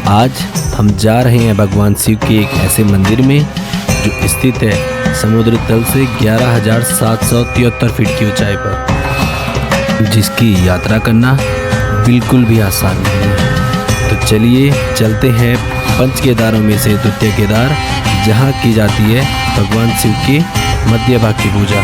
आज हम जा रहे हैं भगवान शिव के एक ऐसे मंदिर में जो स्थित है समुद्र तल से 11,773 फीट की ऊंचाई पर, जिसकी यात्रा करना बिल्कुल भी आसान नहीं है। तो चलिए चलते हैं पंच केदारों में से द्वितीय केदार, जहाँ की जाती है भगवान शिव के मध्य भाग की पूजा,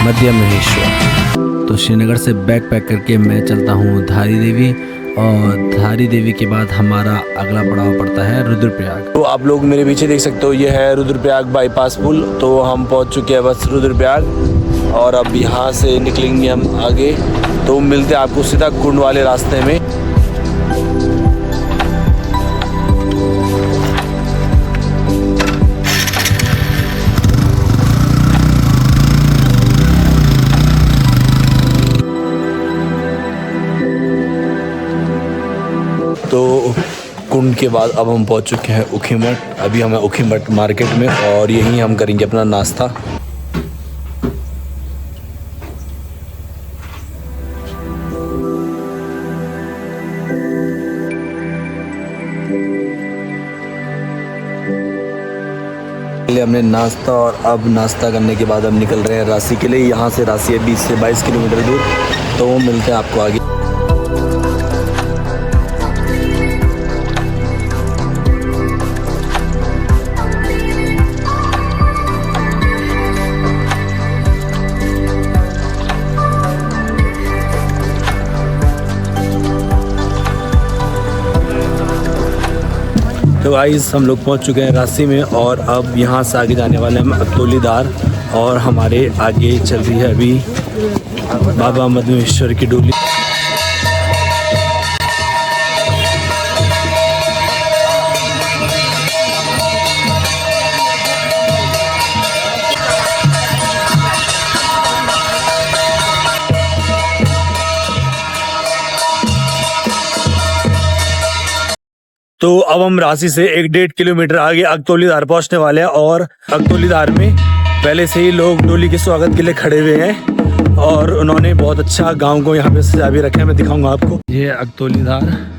मध्य महेश्वर। तो श्रीनगर से बैग पैक करके मैं चलता हूँ धारी देवी, और धारी देवी के बाद हमारा अगला पड़ाव पड़ता है रुद्रप्रयाग। तो आप लोग मेरे पीछे देख सकते हो, ये है रुद्रप्रयाग बाईपास पुल। तो हम पहुंच चुके हैं बस रुद्रप्रयाग, और अब यहाँ से निकलेंगे हम आगे। तो मिलते हैं आपको सीधा कुंड वाले रास्ते में। तो कुंड के बाद अब हम पहुंच चुके हैं ऊखीमठ। अभी हम ऊखीमठ मार्केट में, और यहीं हम करेंगे अपना नाश्ता। हमने नाश्ता, और अब नाश्ता करने के बाद हम निकल रहे हैं रांची के लिए। यहाँ से रांची है 20 से 22 किलोमीटर दूर। तो मिलते हैं आपको आगे। तो गाइस हम लोग पहुंच चुके हैं रांची में, और अब यहाँ से आगे जाने वाले हैं अतोली धार, और हमारे आगे चल रही है अभी बाबा मधुमेश्वर की डोली। तो अब हम रांची से 1-1.5 किलोमीटर आगे अगतौली धार पहुंचने वाले हैं, और अगतौली धार में पहले से ही लोग डोली के स्वागत के लिए खड़े हुए हैं, और उन्होंने बहुत अच्छा गांव को यहाँ पे सजा भी रखा है। मैं दिखाऊंगा आपको। ये अगतौली धार।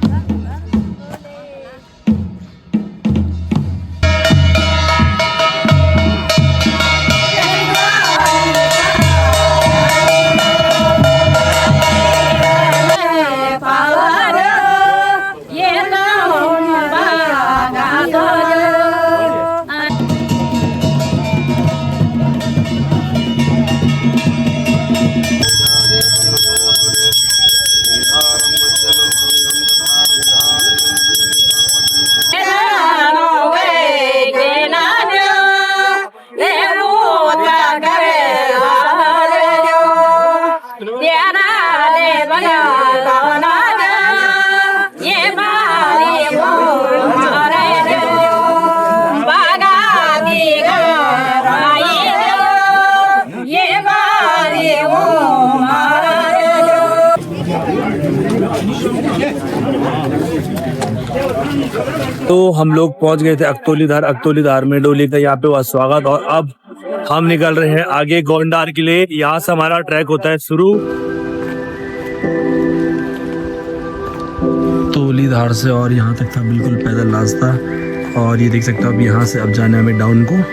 तो हम लोग पहुंच गए थे अगतौली धार। अगतौली धार में डोली का यहाँ पे हुआ स्वागत, और अब हम निकल रहे हैं आगे गोंडार के लिए। यहाँ से हमारा ट्रैक होता है शुरू अगतौली धार से, और यहाँ तक था बिल्कुल पैदल रास्ता। और ये देख सकते हो अब यहाँ से अब जाना है हमें डाउन को।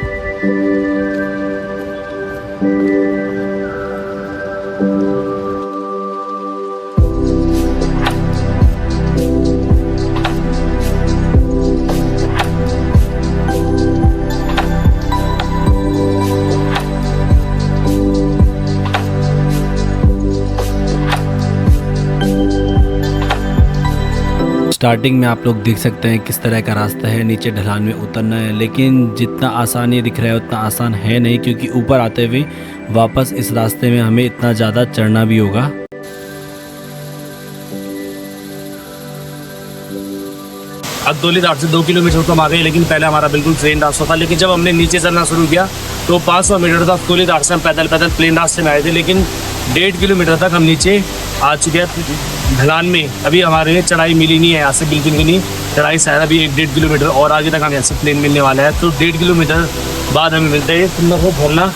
स्टार्टिंग में आप लोग देख सकते हैं किस तरह का रास्ता है, नीचे ढलान में उतरना है, लेकिन जितना आसान ये दिख रहा है उतना आसान है नहीं, क्योंकि ऊपर आते हुए वापस इस रास्ते में हमें इतना ज़्यादा चढ़ना भी होगा। अगतौली धार से 2 किलोमीटर कम आ गए, लेकिन पहले हमारा बिल्कुल प्लेन रास्ता था। लेकिन जब हमने नीचे चलना शुरू किया तो 500 मीटर तक अगतौली धार से हम पैदल प्लेन रास्ते में आए थे, लेकिन 1.5 किलोमीटर तक हम नीचे आ चुके हैं ढलान में। अभी हमारे चढ़ाई मिली नहीं है यहाँ से, बिल्कुल भी नहीं चढ़ाई। शायद अभी 1-1.5 किलोमीटर और आगे तक हम यहाँ से प्लेन मिलने वाला है। तो 1.5 किलोमीटर बाद हमें मिलता है तुम लोग को भरना।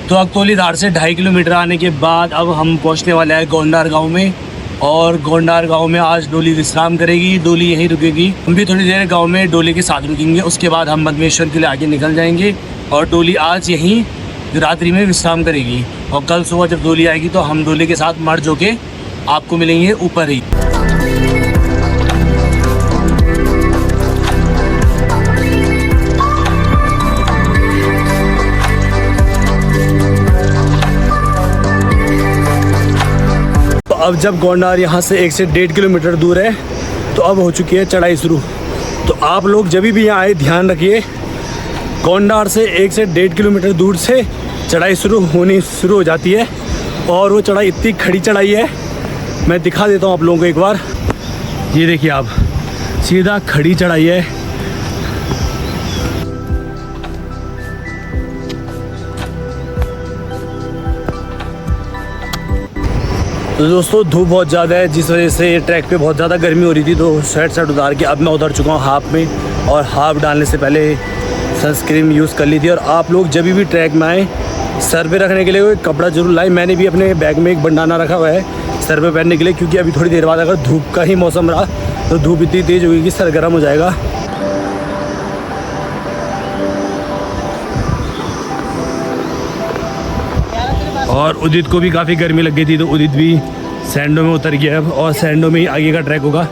तो अकतौली धार से 2.5 किलोमीटर आने के बाद अब हम पहुंचने वाले हैं गोंडार गांव में। और गोंडार गांव में आज डोली विश्राम करेगी, डोली यहीं रुकेगी। हम भी थोड़ी देर गांव में डोली के साथ रुकेंगे, उसके बाद हम मदमेश्वर के लिए आगे निकल जाएंगे। और डोली आज यहीं रात्रि में विश्राम करेगी और कल सुबह जब डोली आएगी तो हम डोली के साथ मर्ज होके आपको मिलेंगे ऊपर ही। अब जब गोंडार यहाँ से 1 से 1.5 किलोमीटर दूर है तो अब हो चुकी है चढ़ाई शुरू। तो आप लोग जब भी यहाँ आए ध्यान रखिए, गोंडार से 1 से 1.5 किलोमीटर दूर से चढ़ाई शुरू हो जाती है। और वो चढ़ाई इतनी खड़ी चढ़ाई है, मैं दिखा देता हूँ आप लोगों को एक बार। ये देखिए आप, सीधा खड़ी चढ़ाई है। तो दोस्तों धूप बहुत ज़्यादा है, जिस वजह से ट्रैक पे बहुत ज़्यादा गर्मी हो रही थी, तो शर्ट उतार के अब मैं उतर चुका हूँ हाफ में। और हाफ डालने से पहले सनस्क्रीन यूज़ कर ली थी। और आप लोग जब भी ट्रैक में आए सर पे रखने के लिए कोई कपड़ा जरूर लाए। मैंने भी अपने बैग में एक बंडाना रखा हुआ है सर पे पहनने के लिए, क्योंकि अभी थोड़ी देर बाद अगर धूप का ही मौसम रहा तो धूप इतनी तेज़ होगी कि सर गर्म हो जाएगा। और उदित को भी काफ़ी गर्मी लग गई थी, तो उदित भी सैंडो में उतर गया अब, और सैंडो में ही आगे का ट्रैक होगा।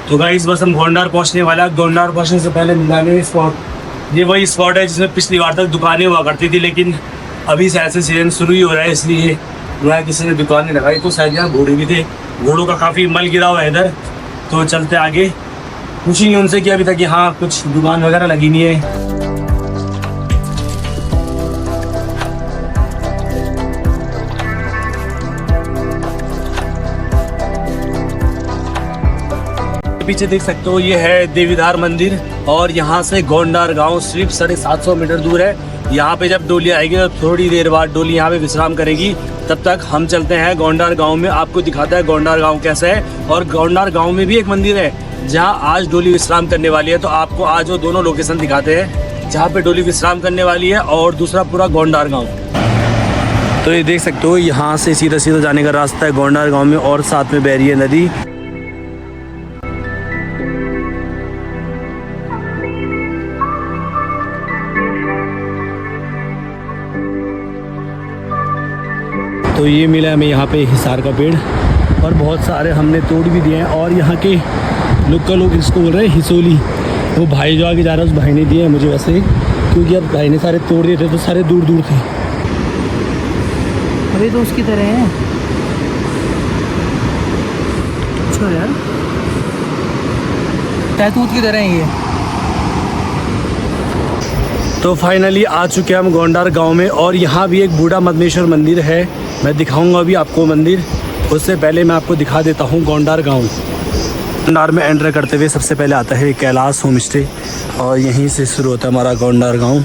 तो गाइस बस हम गोंडार पहुंचने वाला है। गोंडार पहुंचने से पहले मिलाने स्पॉट, ये वही स्पॉट है जिसमें पिछली बार तक दुकानें हुआ करती थी, लेकिन अभी से ऐसे सीजन शुरू ही हो रहा है, इसलिए यहाँ किसी ने दुकानें लगाई। तो शायद यहाँ घोड़े भी थे, घोड़ों का काफ़ी मल गिरा हुआ है इधर। तो चलते आगे, पूछेंगे उनसे कि अभी तक यहाँ कुछ दुकान वगैरह लगी नहीं है। पीछे देख सकते हो ये है देवीधार मंदिर, और यहाँ से गोंडार गांव सिर्फ 750 मीटर दूर है। यहाँ पे जब डोली आएगी तो थोड़ी देर बाद डोली यहाँ पे विश्राम करेगी। तब तक हम चलते हैं गोंडार गांव में, आपको दिखाता है गोंडार गांव कैसा है। और गोंडार गांव में भी एक मंदिर है जहाँ आज डोली विश्राम करने वाली है। तो आपको आज वो दोनों लोकेशन दिखाते हैं जहाँ पे डोली विश्राम करने वाली है, और दूसरा पूरा गोंडार गाँव। तो ये देख सकते हो यहाँ से सीधा सीधा जाने का रास्ता है गोंडार गाँव में, और साथ में बह रही है नदी। तो ये मिला हमें यहाँ पे हिसार का पेड़, और बहुत सारे हमने तोड़ भी दिए हैं। और यहाँ के लोकल लोग इसको बोल रहे हैं हिसोली। वो भाई जो आगे जा रहा है उस भाई ने दिए हैं मुझे वैसे, क्योंकि अब भाई ने सारे तोड़ दिए थे तो सारे दूर दूर थे। अरे तो उसकी तरह है। अच्छा यार, टैटूत की तरह है ये। तो फाइनली आ चुके हैं हम गोंडार गांव में, और यहाँ भी एक बूढ़ा मदमेश्वर मंदिर है। मैं दिखाऊंगा अभी आपको मंदिर, उससे पहले मैं आपको दिखा देता हूँ गोंडार गांव। गोंडार में एंटर करते हुए सबसे पहले आता है कैलाश होम स्टे, और यहीं से शुरू होता है हमारा गोंडार गांव।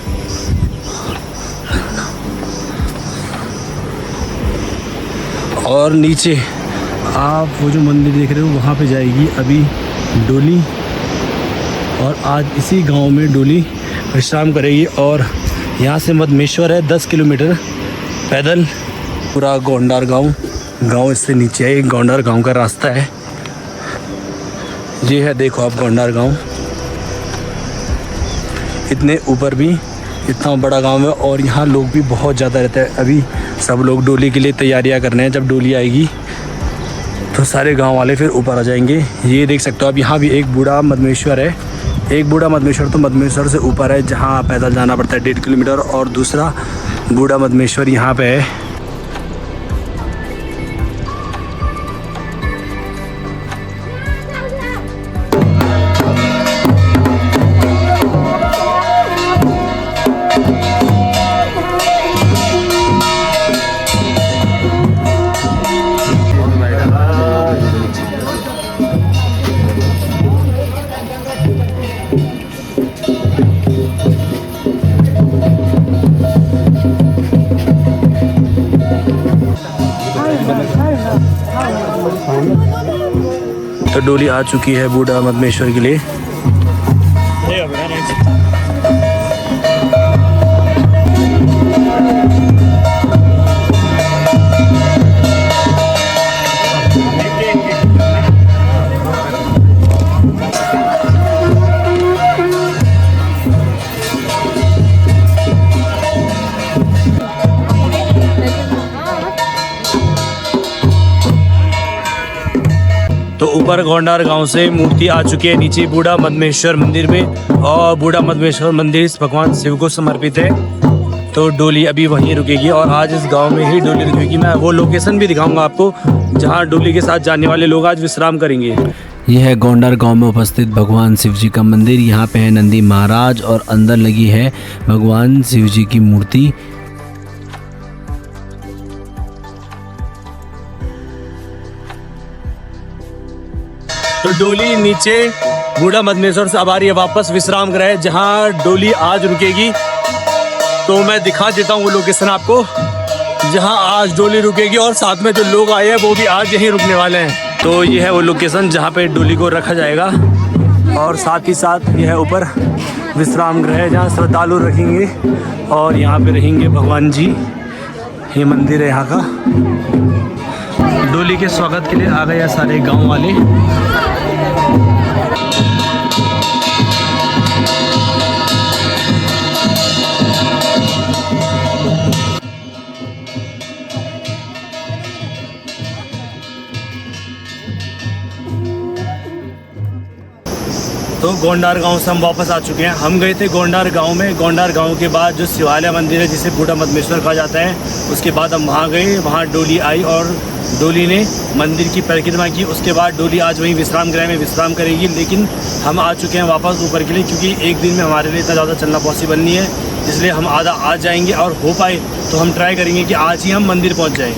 और नीचे आप वो जो मंदिर देख रहे हो वहाँ पे जाएगी अभी डोली, और आज इसी गांव में डोली विश्राम करेगी। और यहाँ से मदमेश्वर है 10 किलोमीटर पैदल। पूरा गोंडार गांव इससे नीचे है, गोंडार गांव का रास्ता है। ये है, देखो आप गोंडार गांव, इतने ऊपर भी इतना बड़ा गांव है। और यहाँ लोग भी बहुत ज़्यादा रहते हैं। अभी सब लोग डोली के लिए तैयारियां कर रहे हैं, जब डोली आएगी तो सारे गांव वाले फिर ऊपर आ जाएंगे। ये देख सकते हो आप, यहाँ भी एक बूढ़ा मदमेश्वर है। एक बूढ़ा मदमेश्वर तो मदमेश्वर से ऊपर है, जहाँ पैदल जाना पड़ता है 1.5 किलोमीटर, और दूसरा बूढ़ा मदमेश्वर यहाँ पे है। तो डोली आ चुकी है बूढ़ा मदमेश्वर के लिए। तो ऊपर गोंडार गांव से मूर्ति आ चुकी है नीचे बूढ़ा मदमेश्वर मंदिर में, और बूढ़ा मदमेश्वर मंदिर भगवान शिव को समर्पित है। तो डोली अभी वहीं रुकेगी और आज इस गांव में ही डोली रुकेगी। मैं वो लोकेशन भी दिखाऊंगा आपको जहां डोली के साथ जाने वाले लोग आज विश्राम करेंगे। यह है गोंडार गांव में उपस्थित भगवान शिव जी का मंदिर। यहाँ पे है नंदी महाराज और अंदर लगी है भगवान शिव जी की मूर्ति। तो डोली नीचे बूढ़ा मदमेश्वर से अब आ रही है वापस विश्राम गृह जहां डोली आज रुकेगी। तो मैं दिखा देता हूँ वो लोकेशन आपको जहां आज डोली रुकेगी, और साथ में जो लोग आए हैं वो भी आज यहीं रुकने वाले हैं। तो ये है वो लोकेशन जहां पे डोली को रखा जाएगा, और साथ ही साथ ये है ऊपर विश्राम गृह जहां श्रद्धालु रहेंगे और यहाँ पे रहेंगे भगवान जी। ये मंदिर है यहाँ का। डोली के स्वागत के लिए आ गए सारे गांव वाले। तो गोंडार गांव से हम वापस आ चुके हैं। हम गए थे गोंडार गांव में। गोंडार गांव के बाद जो शिवालय मंदिर है जिसे बूढ़ा मदमेश्वर कहा जाता है, उसके बाद हम वहां गए। वहां डोली आई और डोली ने मंदिर की परिक्रमा की। उसके बाद डोली आज वहीं विश्राम गृह में विश्राम करेगी, लेकिन हम आ चुके हैं वापस ऊपर के लिए क्योंकि एक दिन में हमारे लिए इतना ज़्यादा चलना पॉसिबल नहीं है। इसलिए हम आधा आज जाएंगे और हो पाए तो हम ट्राई करेंगे कि आज ही हम मंदिर पहुँच जाएँ।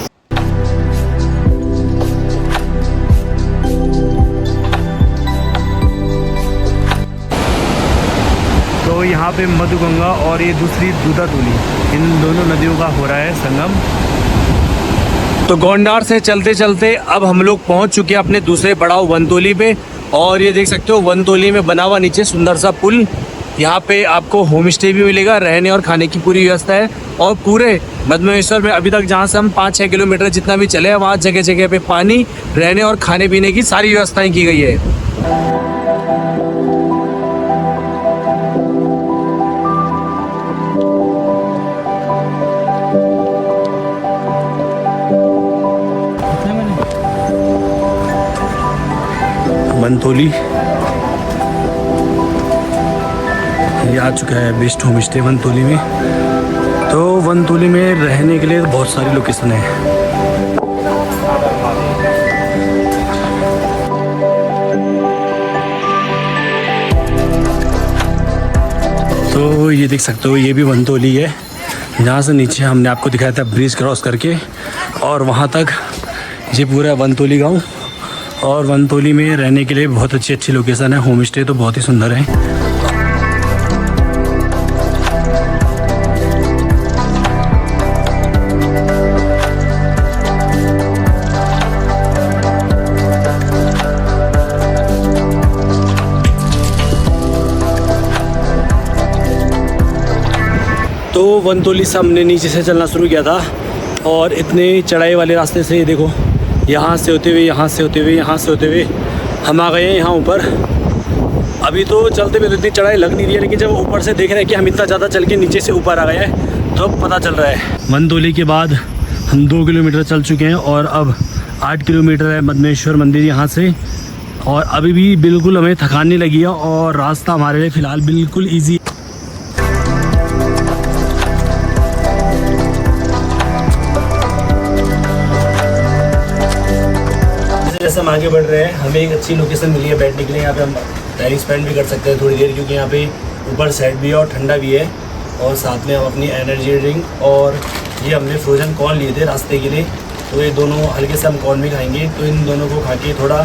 तो यहाँ पे मधुगंगा और ये दूसरी दूधा डोली, इन दोनों नदियों का हो रहा है संगम। तो गोंडार से चलते चलते अब हम लोग पहुँच चुके हैं अपने दूसरे पड़ाव वनतोली पे। और ये देख सकते हो वनतोली में बना हुआ नीचे सुंदर सा पुल। यहाँ पे आपको होम स्टे भी मिलेगा, रहने और खाने की पूरी व्यवस्था है। और पूरे मदमेश्वर में अभी तक जहाँ से हम 5-6 किलोमीटर जितना भी चले हैं वहाँ जगह जगह पे पानी, रहने और खाने पीने की सारी व्यवस्थाएँ की गई है। वनतोली ये आ चुका है बेस्ट होम स्टे वनतोली में। तो वनतोली में रहने के लिए बहुत सारी लोकेशन है। तो ये देख सकते हो ये भी वनतोली है जहाँ से नीचे हमने आपको दिखाया था ब्रिज क्रॉस करके, और वहाँ तक ये पूरा वनतोली गाँव। और वनतोली में रहने के लिए बहुत अच्छी अच्छी लोकेशन है, होम स्टे तो बहुत ही सुंदर है। तो वनतोली से हमने नीचे से चलना शुरू किया था और इतने चढ़ाई वाले रास्ते से ये देखो यहाँ से होते हुए यहाँ से होते हुए यहाँ से होते हुए हम आ गए हैं यहाँ ऊपर। अभी तो चलते हुए तो इतनी चढ़ाई लग नहीं रही है, लेकिन जब ऊपर से देख रहे हैं कि हम इतना ज़्यादा चल के नीचे से ऊपर आ गए हैं तो पता चल रहा है। वनतोली के बाद हम 2 किलोमीटर चल चुके हैं और अब 8 किलोमीटर है मदमेश्वर मंदिर यहाँ से। और अभी भी बिल्कुल हमें थकान नहीं लगी है और रास्ता हमारे लिए फ़िलहाल बिल्कुल ईजी। जैसे हम आगे बढ़ रहे हैं हमें एक अच्छी लोकेशन मिली है बैठने के लिए। यहाँ पे हम टाइम स्पेंड भी कर सकते हैं थोड़ी देर, क्योंकि यहाँ पे ऊपर सेट भी है और ठंडा भी है। और साथ में हम अपनी एनर्जी ड्रिंक और ये हमने फ्रोजन कॉर्न लिए थे रास्ते के लिए, तो ये दोनों हल्के से हम कॉर्न भी खाएंगे। तो इन दोनों को खा के थोड़ा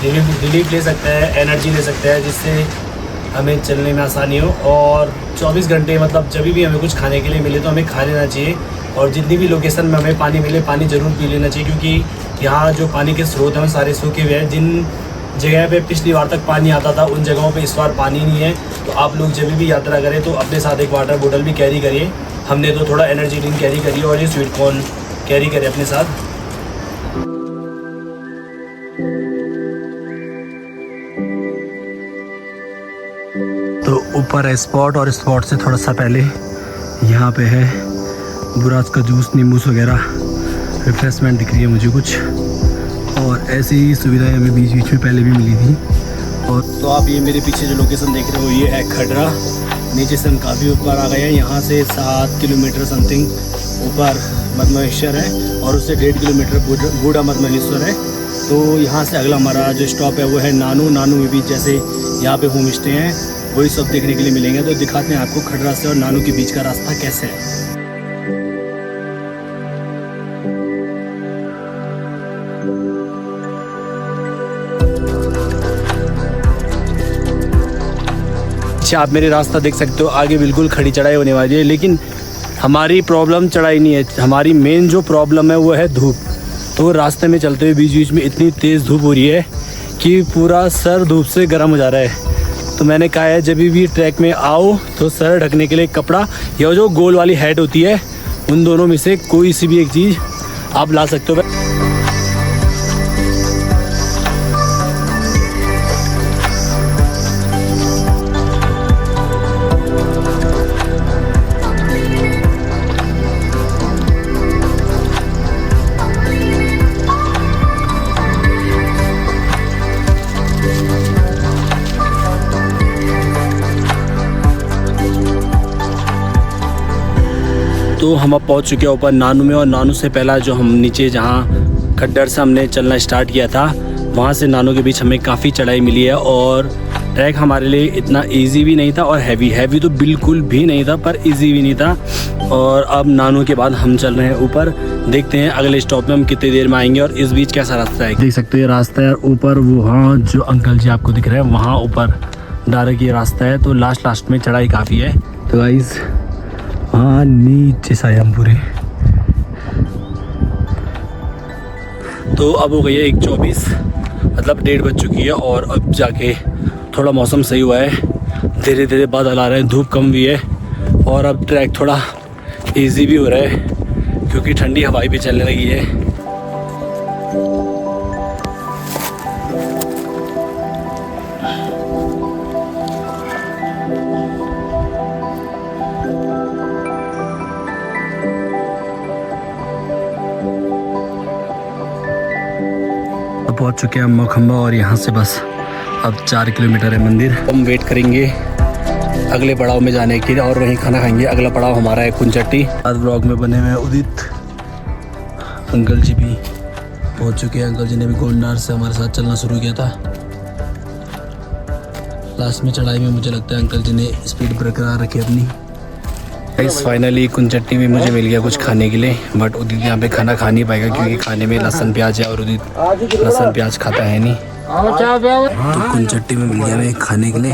रिलीफ ले सकते हैं, एनर्जी ले सकते हैं, जिससे हमें चलने में आसानी हो। और 24 घंटे मतलब जब भी हमें कुछ खाने के लिए मिले तो हमें खा लेना चाहिए। और जितनी भी लोकेशन में हमें पानी मिले पानी ज़रूर पी लेना चाहिए, क्योंकि यहाँ जो पानी के स्रोत हैं सारे सूखे हुए हैं। जिन जगह पे पिछली बार तक पानी आता था उन जगहों पे इस बार पानी नहीं है। तो आप लोग जब भी यात्रा करें तो अपने साथ एक वाटर बोतल भी कैरी करिए। हमने तो थोड़ा एनर्जी ड्रिंक कैरी करी और ये स्वीट कॉर्न कैरी करें अपने साथ। तो ऊपर है स्पॉट और स्पॉट से थोड़ा सा पहले यहाँ पे है बुराज का जूस, नींबूस वगैरह रिफ्रेशमेंट दिख रही है मुझे कुछ। और ऐसी सुविधाएं हमें बीच बीच में पहले भी मिली थी। और तो आप ये मेरे पीछे जो लोकेशन देख रहे हो ये है खडरा। नीचे से हम काफ़ी ऊपर आ गए हैं। यहाँ से 7 किलोमीटर समथिंग ऊपर मधमहेश्वर है और उससे 1.5 किलोमीटर बूढ़ा मधमहेश्वर है। तो यहाँ से अगला हमारा जो स्टॉप है वो है नानू। नानू में भी जैसे यहाँ पे होम स्टे हैं वही सब देखने के लिए मिलेंगे। तो दिखाते हैं आपको खडरा से और नानू के बीच का रास्ता कैसे है। अच्छा, आप मेरे रास्ता देख सकते हो, आगे बिल्कुल खड़ी चढ़ाई होने वाली है। लेकिन हमारी प्रॉब्लम चढ़ाई नहीं है, हमारी मेन जो प्रॉब्लम है वो है धूप। तो रास्ते में चलते हुए बीच बीच में इतनी तेज़ धूप हो रही है कि पूरा सर धूप से गर्म हो जा रहा है। तो मैंने कहा है जब भी ट्रैक में आओ तो सर ढकने के लिए कपड़ा या जो गोल वाली हैट होती है उन दोनों में से कोई सी भी एक चीज़ आप ला सकते हो। तो हम अब पहुंच चुके हैं ऊपर नानू में। और नानू से पहला जो हम नीचे जहां खड्डर से हमने चलना स्टार्ट किया था वहां से नानू के बीच हमें काफ़ी चढ़ाई मिली है। और ट्रैक हमारे लिए इतना इजी भी नहीं था और हैवी तो बिल्कुल भी नहीं था, पर इजी भी नहीं था। और अब नानू के बाद हम चल रहे हैं ऊपर। देखते हैं अगले स्टॉप में हम कितनी देर में आएंगे और इस बीच कैसा रास्ता है। देख सकते हो ये रास्ता है ऊपर, वहाँ जो अंकल जी आपको दिख रहे हैं वहाँ ऊपर डायरेक्ट ये रास्ता है। तो लास्ट में चढ़ाई काफ़ी है। तो गाइस हाँ नीचे से आए हम पूरे। तो अब हो गई है 1:24, मतलब 1:30 बज चुकी है। और अब जाके थोड़ा मौसम सही हुआ है, धीरे धीरे बादल आ रहे हैं, धूप कम भी है और अब ट्रैक थोड़ा इजी भी हो रहा है क्योंकि ठंडी हवाएं भी चलने लगी है। पहुंच चुके हैं मोखम्बा और यहाँ से बस अब 4 किलोमीटर है मंदिर। हम वेट करेंगे अगले पड़ाव में जाने के लिए और वहीं खाना खाएंगे। अगला पड़ाव हमारा है कुंचट्टी। आज ब्लॉग में बने हुए उदित अंकल जी भी पहुंच चुके हैं। अंकल जी ने भी गोंडार से हमारे साथ चलना शुरू किया था। लास्ट में चढ़ाई में मुझे लगता है अंकल जी ने स्पीड बरकरार रखी अपनी। इस फाइनली कुंचट्टी में मुझे मिल गया कुछ खाने के लिए, बट उदित यहाँ पे खाना खा नहीं पाएगा क्योंकि खाने में लहसुन प्याज है और उदित लहसुन प्याज खाता है नहीं। तो कुंचट्टी में मिल गया हमें खाने के लिए।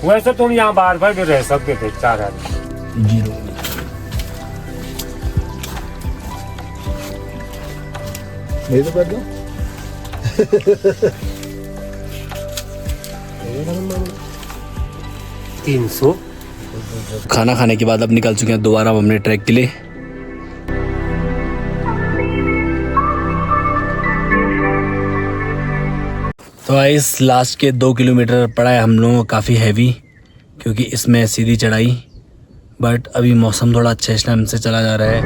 वैसे तुम यहाँ बार बार भी रह सकते थे 4 आदमी। मेरे तो कर 300। खाना खाने के बाद अब निकल चुके हैं दोबारा हम अपने ट्रैक के लिए। तो इस लास्ट के 2 किलोमीटर पड़ा है हम लोगों को काफ़ी हैवी क्योंकि इसमें सीधी चढ़ाई, बट अभी मौसम थोड़ा अच्छा इसलिए हमसे चला जा रहा है।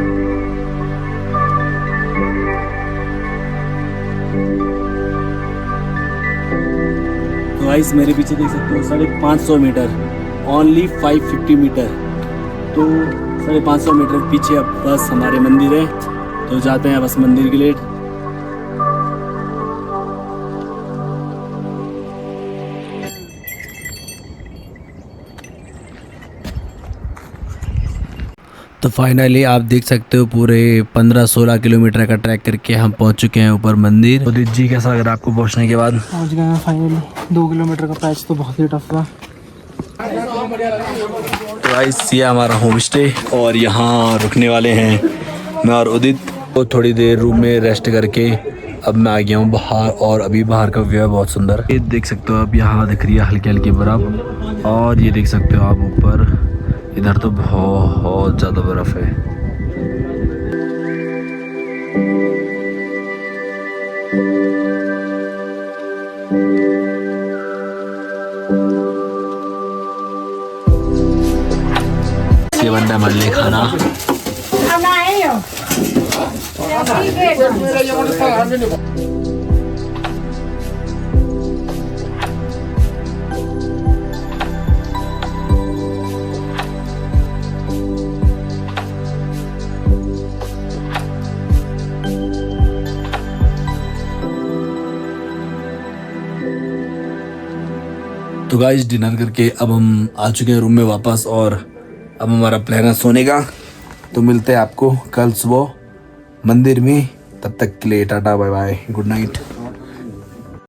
तो गाइस मेरे पीछे देख सकते हो 550 मीटर, ओनली 550 मीटर। तो 550 मीटर पीछे अब बस हमारे मंदिर है, तो जाते हैं बस मंदिर के लिए। तो फाइनली आप देख सकते हो पूरे 15-16 किलोमीटर का ट्रैक करके हम पहुंच चुके हैं ऊपर मंदिर। उदित जी कैसा लग रहा है आपको पहुंचने के बाद? पहुंच गए हैं फाइनली। 2 किलोमीटर का पैच तो बहुत ही टफ था। तो गाइस ये हमारा होम स्टे और यहाँ रुकने वाले हैं मैं और उदित। तो थोड़ी देर रूम में रेस्ट करके अब मैं आ गया हूँ बाहर और अभी बाहर का व्यू है बहुत सुंदर। ये देख सकते हो आप, यहाँ दिख रही है हल्की हल्की बर्फ और ये देख सकते हो आप ऊपर, इधर तो बहुत ज़्यादा बर्फ है। ये बनता है हमारे लिए खाना तो गाइस डिनर करके अब हम आ चुके हैं रूम में वापस और अब हमारा प्लान है सोने का। तो मिलते हैं आपको कल सुबह मंदिर में, तब तक के लिए tata bye bye good night.